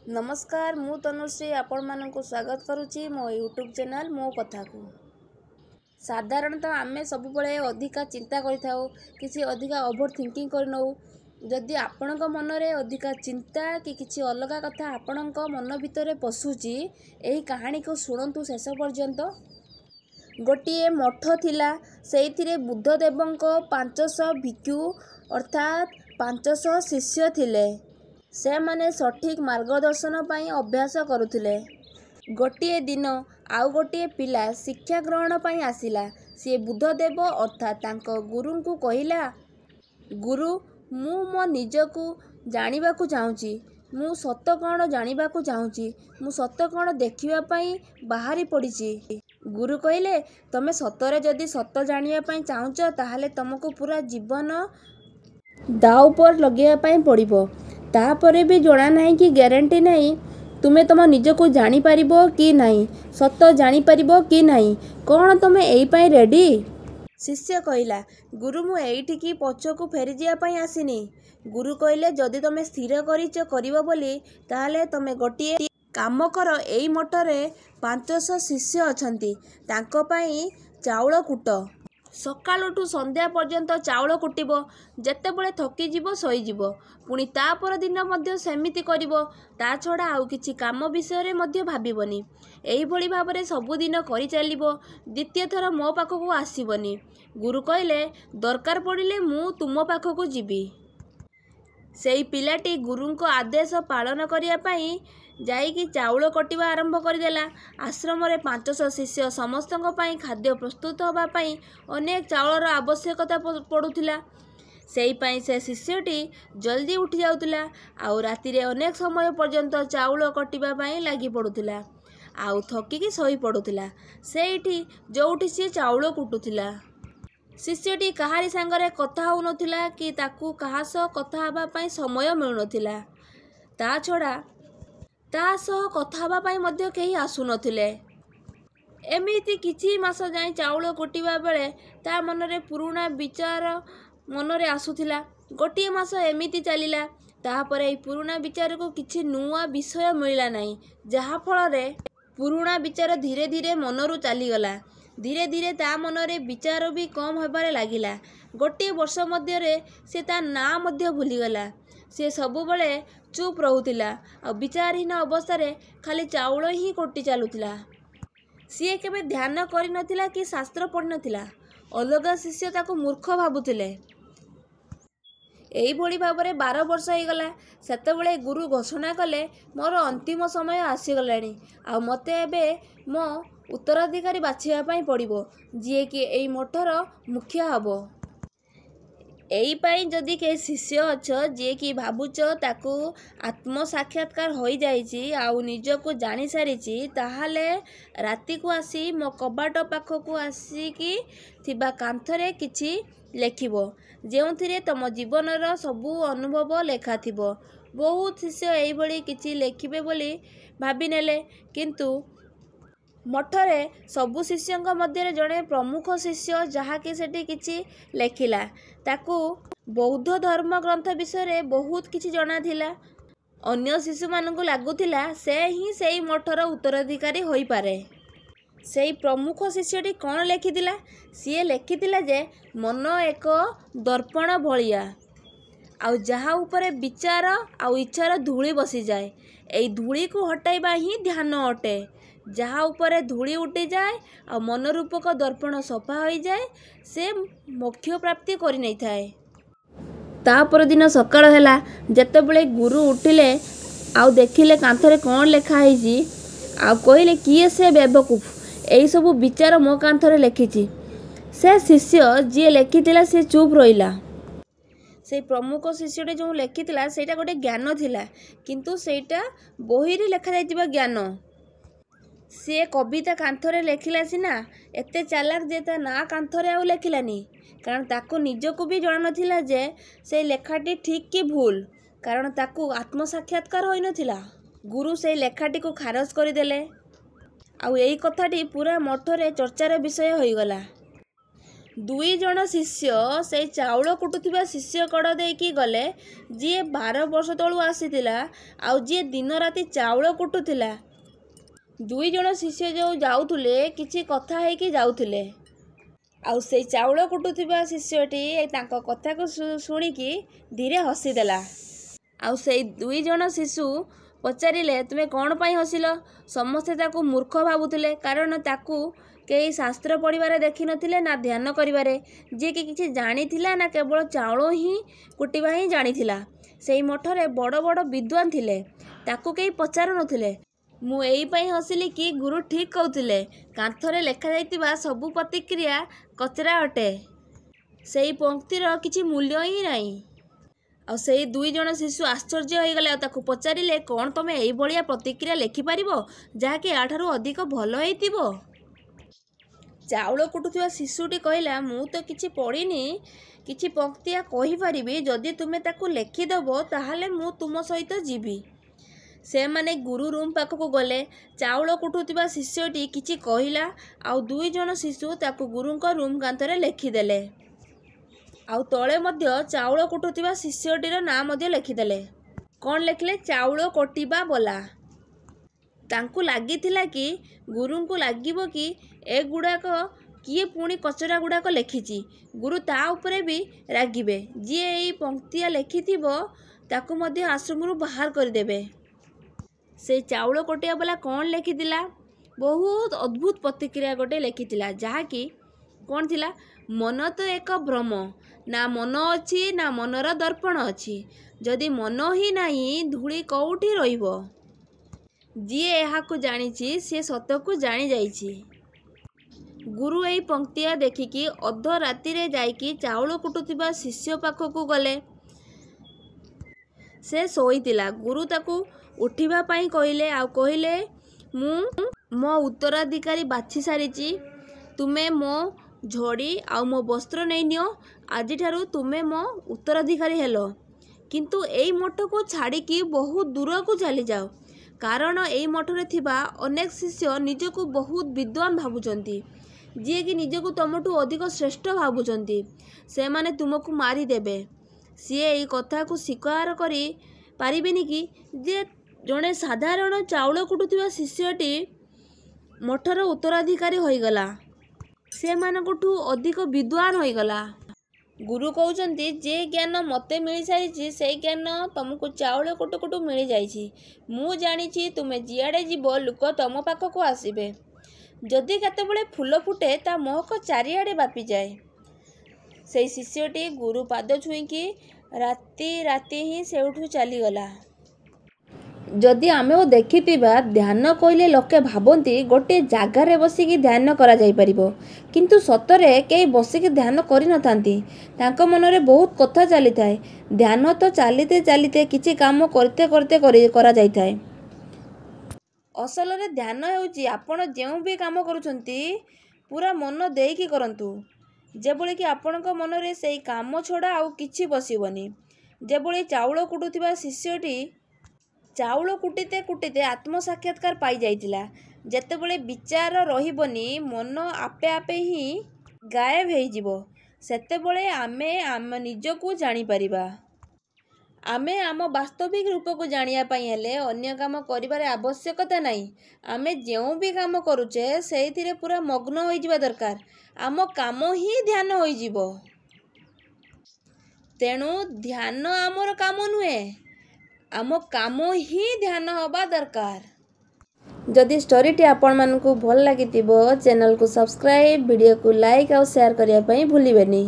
नमस्कार मु तनुश्री आपण मानक स्वागत करुच्ची मो यूट्यूब चैनल मो कथा को। साधारणतः आमे सब बड़े अधिका चिंता करिथाउ किसी अधिका ओवर थिंकिंग कर नौ। जदि आपणक मन रे अधिका चिंता कि किसी अलग कथा आपणक मन भितर पशुची एही कहानी को शुणु शेष पर्यंत। गोटे मठ थिला सेइथिरे बुद्धदेवंक 500 भिक्षु अर्थात 500 शिष्य थिले। से माने सठिक मार्गदर्शन पाई अभ्यास करुथिले। गोटे दिन आउ गोटे पिला शिक्षा ग्रहण पाई आसिला। सी बुद्धदेव अर्थात तांको गुरु को कहिला, गुरु मु मो निजकू जानिबाकू चाहूची, मु सत कौन जानिबाकू चाहूची, मु सत कौन देखिबा पाई बाहरी पड़ीची। गुरु कहिले तमे सतरे जदि सत जानिबा पाई चाहूच ताहाले तुमको पूरा जीवन दाव पर लगेया पाई पड़िबो। तापरे भी जଣା नहीं कि ग्यारंटी नहीं तुमे तुम निजको जानी पारिबो कि नहीं, सत जानी पारिबो कि नहीं, कौन तुमे एई पाई रेडी। शिष्य कहिला, गुरु मु एइठी की पछको फेरी जिया पाई आसिनी। गुरु कहिले जदि तुमे स्थिर करिच करिबो बोली ताहाले तुमे गोटिए काम कर। एई मठरे 500 शिष्य अछंती, तांको पाई चाउଳ कुट। सकाळुठू संध्या पर्यंत चाउଳ कुटिबो। जेतेबेले थकी जीवो सोई जीवो, पुणी ता पर दिन मध्य सेमिति करिवो। ता छड़ा आउ किछि काम विषय रे मध्य भाबिबनी। एई भली भाबरे सब दिन करि चलिबो। द्वितीय थर मो पाखकू आसीबनी। गुरु कहिले दरकार पड़िले मु तुम पाखकू जीवी। सेई पिलाटी गुरुंको आदेश पालन करिया पाई जाइकी चाउଳ कटिबा आरंभ करदेला। आश्रम रे 500 शिष्य समस्तଙ୍କ पाई खाद्य प्रस्तुत होबा पाई अनेक चाउଳର आवश्यकता पड़ुथिला। सेई पाई से शिष्यटी जल्दी उठी जाउथिला आउ राति रे अनेक समय पर्यंत चाउଳ कटिबा पाई लागि पड़ुथिला आउ थकी की सोई पड़ुथिला सेइठी जोउठी से चाउଳ कुटुथिला। शिष्यटी कहारी सांगरे कथा हो नथिला कि ताकू कहास कथा हबा पाई समय मिलु नथिला। ता छड़ा ता सह कथा हबा पाई मध्य केही आसु नथिले। एमिति किछि मास जाई चाउळ कुटिबा बेले ता मनरे पुराणा विचार मनरे आसुथिला। गोटिए मास एमिति चलिला। तापरे एई पुराणा विचार को किछि नुआ विषय मिलला नाही, जहा फल रे पुराणा विचार धीरे धीरे मनरु चली गला। धीरे धीरे ता मनरे विचार भी कम होबारे लागिला। गोटे वर्ष मध्य रे से ता ना मध्य भूली गला। से सबु बेले चुप रहुथिला आ विचारहीन अवस्था रे खाली चाउळ ही कोटी चालुथिला। सीए केबे ध्यान करि नथिला कि शास्त्र पढ़ि नथिला। अलग शिष्य ताको मूर्ख भाबुथिले। एई भली भाबरे 12 वर्ष हो गला। सेतेबेले गुरु घोषणा कले मोर अंतिम समय आसी गलानी आ मते एबे मो उत्तराधिकारी बाछिया पाई पड़िबो जिए कि एई मठर मुखिया हबो। एई पाई जदि के शिष्य अछ जे कि भाबुच ताकू आत्म साक्षात्कार होई जाइछि आउ निजको जानी सारिछि ताहाले राति को आसी मो कबाट पाखकू आसी कि थिबा कांथरे किछि लेखिबो जेउथिरे तम जीवनर सबु अनुभव लेखा थिबो। बहुत शिष्य एई भली किछि लेखिबे बोली भाबी नेले, किंतु मठरे सबु शिष्यंक मध्य जड़े प्रमुख शिष्य जहाँकि सेठी किछि लेखिला ताकू बौद्ध धर्म ग्रंथ विषय बहुत किछि जଣା थिला। अन्य शिशु मानकु लागुथिला से ही सेई मठर उत्तराधिकारी होई पारे। सेई प्रमुख शिष्यटी कौन लेखिथिला? सीए लेखिथिला जे मन एक दर्पण भलिया आउ जहा उपरे विचार आउ इच्छार धूली बसी जाए। एई धूली को हटाइबा ही ध्यान अटे। जहा उपरे धूली उठी जाए आ मन रूपक दर्पण सफा हो जाए से मोक्ष प्राप्ति करि नै थाए। ता पर दिन सकाळ हैला। जेतेबेले गुरु उठिले आउ देखिले कांथरे कौन लेखा हैछि आउ कहिले किए से बेवकूफ एई सब विचार मो कांथरे लेखिछि। से शिष्य जे लेखिथिला से चुप रहिला। से प्रमुख शिष्यटे जो लेखिथिला सेटा गोटे ज्ञान थिला, किंतु सेटा बही रे लेखा जाइतिबा ज्ञान। से कविता कांथरे लेखिला सिना एते चालाक जे ता ना कांथरे आउ लेखिलानी, कारण ताको निजको भी जଣା नथिला जे से लेखाटी ठीक कि भूल, कारण ताको आत्म साक्षात्कार होई नथिला। गुरु से लेखाटी को खारज करदेले आउ एई कथाटी पूरा मठरे चर्चार विषय होई गला। ଦୁଇ ଜଣ ଶିଷ୍ୟ ସେଇ ଚାଉଳ କୁଟୁଥିବା ଶିଷ୍ୟ କଡ଼ ଦେଇକି ଗଲେ, ଯିଏ 12 ବର୍ଷ ତଳୁ ଆସିଥିଲା ଆଉ ଯିଏ ଦିନ ରାତି ଚାଉଳ କୁଟୁଥିଲା। ଦୁଇ ଜଣ ଶିଷ୍ୟ ଯେଉଁ ଯାଉଥିଲେ କିଛି କଥା ହେଇକି ଯାଉଥିଲେ। ଆଉ ସେଇ ଚାଉଳ କୁଟୁଥିବା ଶିଷ୍ୟଟି ତାଙ୍କ କଥାକୁ ଶୁଣିକି ଧୀରେ ହସିଦେଲା। ଆଉ ସେଇ ଦୁଇ ଜଣ ଶିଶୁ ପଚାରିଲେ, ତୁମେ କ'ଣ ପାଇଁ ହସିଲ? ସମସ୍ତେ ତାକୁ ମୂର୍ଖ ଭାବୁଥିଲେ, କାରଣ ତାକୁ କେହି ଶାସ୍ତ୍ର ପଢ଼ିବାରେ ଦେଖିନଥିଲେ ନା ଧ୍ୟାନ କରିବାରେ। ଯିଏକି କିଛି ଜାଣିଥିଲା ନା କେବଳ ଚାଉଳ ହିଁ କୁଟିବା ହିଁ ଜାଣିଥିଲା। ସେଇ ମଠରେ ବଡ଼ ବଡ଼ ବିଦ୍ୱାନ ଥିଲେ, ତାକୁ କେହି ପଚାରୁନଥିଲେ। ମୁଁ ଏଇପାଇଁ ହସିଲି କି ଗୁରୁ ଠିକ୍ କହୁଥିଲେ, କାନ୍ଥରେ ଲେଖାଯାଇଥିବା ସବୁ ପ୍ରତିକ୍ରିୟା କଚରା ଅଟେ। ସେଇ ପଂକ୍ତିର କିଛି ମୂଲ୍ୟ ହିଁ ନାହିଁ। ଆଉ ସେଇ ଦୁଇ ଜଣ ଶିଶୁ ଆଶ୍ଚର୍ଯ୍ୟ ହୋଇଗଲେ ଆଉ ତାକୁ ପଚାରିଲେ, କ'ଣ ତମେ ଏଇଭଳିଆ ପ୍ରତିକ୍ରିୟା ଲେଖିପାରିବ ଯାହାକି ଏହାଠାରୁ ଅଧିକ ଭଲ ହେଇଥିବ? ଚାଉଳ କୁଟୁଥିବା ଶିଶୁଟି କହିଲା, ମୁଁ ତ କିଛି ପଢ଼ିନି, କିଛି ପଂକ୍ତିଆ କହିପାରିବି। ଯଦି ତୁମେ ତାକୁ ଲେଖିଦେବ ତାହେଲେ ମୁଁ ତୁମ ସହିତ ଯିବି। ସେମାନେ ଗୁରୁ ରୁମ୍ ପାଖକୁ ଗଲେ। ଚାଉଳ କୁଟୁଥିବା ଶିଷ୍ୟଟି କିଛି କହିଲା ଆଉ ଦୁଇ ଜଣ ଶିଶୁ ତାକୁ ଗୁରୁଙ୍କ ରୁମ୍ କାନ୍ଥରେ ଲେଖିଦେଲେ। ଆଉ ତଳେ ମଧ୍ୟ ଚାଉଳ କୁଟୁଥିବା ଶିଷ୍ୟଟିର ନାଁ ମଧ୍ୟ ଲେଖିଦେଲେ। କ'ଣ ଲେଖିଲେ? ଚାଉଳ କଟିବା ବଲା। ତାଙ୍କୁ ଲାଗିଥିଲା କି ଗୁରୁଙ୍କୁ ଲାଗିବ କି ଏଗୁଡ଼ାକ କିଏ ପୁଣି କଚରା ଗୁଡ଼ାକ ଲେଖିଛି। ଗୁରୁ ତା ଉପରେ ବି ରାଗିବେ। ଯିଏ ଏଇ ପଂକ୍ତିଆ ଲେଖିଥିବ ତାକୁ ମଧ୍ୟ ଆଶ୍ରମରୁ ବାହାର କରିଦେବେ। ସେଇ ଚାଉଳ କଟିବା ବାଲା କ'ଣ ଲେଖିଥିଲା? ବହୁତ ଅଦ୍ଭୁତ ପ୍ରତିକ୍ରିୟା ଗୋଟେ ଲେଖିଥିଲା, ଯାହାକି କ'ଣ ଥିଲା? ମନ ତ ଏକ ଭ୍ରମ, ନା ମନ ଅଛି ନା ମନର ଦର୍ପଣ ଅଛି। ଯଦି ମନ ହିଁ ନାହିଁ ଧୂଳି କେଉଁଠି ରହିବ? ଯିଏ ଏହାକୁ ଜାଣିଛି ସିଏ ସତକୁ ଜାଣିଯାଇଛି। ଗୁରୁ ଏଇ ପଂକ୍ତିଆ ଦେଖିକି ଅଧ ରାତିରେ ଯାଇକି ଚାଉଳ କୁଟୁଥିବା ଶିଷ୍ୟ ପାଖକୁ ଗଲେ। ସେ ଶୋଇଥିଲା। ଗୁରୁ ତାକୁ ଉଠିବା ପାଇଁ କହିଲେ ଆଉ କହିଲେ, ମୁଁ ମୋ ଉତ୍ତରାଧିକାରୀ ବାଛି ସାରିଛି। ତୁମେ ମୋ ଝଡ଼ି ଆଉ ମୋ ବସ୍ତ୍ର ନେଇନିଅ। ଆଜିଠାରୁ ତୁମେ ମୋ ଉତ୍ତରାଧିକାରୀ ହେଲ। କିନ୍ତୁ ଏଇ ମଠକୁ ଛାଡ଼ିକି ବହୁତ ଦୂରକୁ ଚାଲିଯାଅ, କାରଣ ଏଇ ମଠରେ ଥିବା ଅନେକ ଶିଷ୍ୟ ନିଜକୁ ବହୁତ ବିଦ୍ୱାନ ଭାବୁଛନ୍ତି, ଯିଏକି ନିଜକୁ ତୁମଠୁ ଅଧିକ ଶ୍ରେଷ୍ଠ ଭାବୁଛନ୍ତି। ସେମାନେ ତୁମକୁ ମାରିଦେବେ। ସିଏ ଏଇ କଥାକୁ ସ୍ୱୀକାର କରି ପାରିବେନି କି ଯେ ଜଣେ ସାଧାରଣ ଚାଉଳ କୁଟୁଥିବା ଶିଷ୍ୟଟି ମଠର ଉତ୍ତରାଧିକାରୀ ହୋଇଗଲା, ସେମାନଙ୍କଠୁ ଅଧିକ ବିଦ୍ୱାନ ହୋଇଗଲା। ଗୁରୁ କହୁଛନ୍ତି, ଯେ ଜ୍ଞାନ ମୋତେ ମିଳିସାରିଛି ସେଇ ଜ୍ଞାନ ତୁମକୁ ଚାଉଳ କୁଟୁ କୁଟୁ ମିଳିଯାଇଛି। ମୁଁ ଜାଣିଛି ତୁମେ ଯିଆଡ଼େ ଯିବ ଲୋକ ତୁମ ପାଖକୁ ଆସିବେ। ଯଦି କେତେବେଳେ ଫୁଲ ଫୁଟେ ତା ମହକ ଚାରିଆଡ଼େ ବ୍ୟାପିଯାଏ। ସେଇ ଶିଷ୍ୟଟି ଗୁରୁ ପାଦ ଛୁଇଁକି ରାତି ହିଁ ସେଇଠୁ ଚାଲିଗଲା। ଯଦି ଆମେ ଦେଖିଥିବା, ଧ୍ୟାନ କହିଲେ ଲୋକେ ଭାବନ୍ତି ଗୋଟିଏ ଜାଗାରେ ବସିକି ଧ୍ୟାନ କରାଯାଇପାରିବ, କିନ୍ତୁ ସତରେ କେହି ବସିକି ଧ୍ୟାନ କରିନଥାନ୍ତି। ତାଙ୍କ ମନରେ ବହୁତ କଥା ଚାଲିଥାଏ। ଧ୍ୟାନ ତ ଚାଲିତେ ଚାଲିତେ କିଛି କାମ କରିତେ କରିତେ କରାଯାଇଥାଏ। ଅସଲରେ ଧ୍ୟାନ ହେଉଛି ଆପଣ ଯେଉଁ ବି କାମ କରୁଛନ୍ତି ପୁରା ମନ ଦେଇକି କରନ୍ତୁ, ଯେଭଳିକି ଆପଣଙ୍କ ମନରେ ସେଇ କାମ ଛଡ଼ା ଆଉ କିଛି ପଶିବନି। ଯେଭଳି ଚାଉଳ କୁଟୁଥିବା ଶିଷ୍ୟଟି ଚାଉଳ କୁଟିତେ କୁଟିତେ ଆତ୍ମସାକ୍ଷାତକାର ପାଇଯାଇଥିଲା। ଯେତେବେଳେ ବିଚାର ରହିବନି, ମନ ଆପେ ଆପେ ହିଁ ଗାୟବ ହେଇଯିବ, ସେତେବେଳେ ଆମେ ଆମ ନିଜକୁ ଜାଣିପାରିବା। ଆମେ ଆମ ବାସ୍ତବିକ ରୂପକୁ ଜାଣିବା ପାଇଁ ହେଲେ ଅନ୍ୟ କାମ କରିବାର ଆବଶ୍ୟକତା ନାହିଁ। ଆମେ ଯେଉଁ ବି କାମ କରୁଛେ ସେଇଥିରେ ପୁରା ମଗ୍ନ ହୋଇଯିବା ଦରକାର। ଆମ କାମ ହିଁ ଧ୍ୟାନ ହୋଇଯିବ। ତେଣୁ ଧ୍ୟାନ ଆମର କାମ ନୁହେଁ, ଆମ କାମ ହିଁ ଧ୍ୟାନ ହେବା ଦରକାର। ଯଦି ଷ୍ଟୋରିଟି ଆପଣମାନଙ୍କୁ ଭଲ ଲାଗିଥିବ ଚ୍ୟାନେଲକୁ ସବସ୍କ୍ରାଇବ୍, ଭିଡ଼ିଓକୁ ଲାଇକ୍ ଆଉ ସେୟାର କରିବା ପାଇଁ ଭୁଲିବେନି।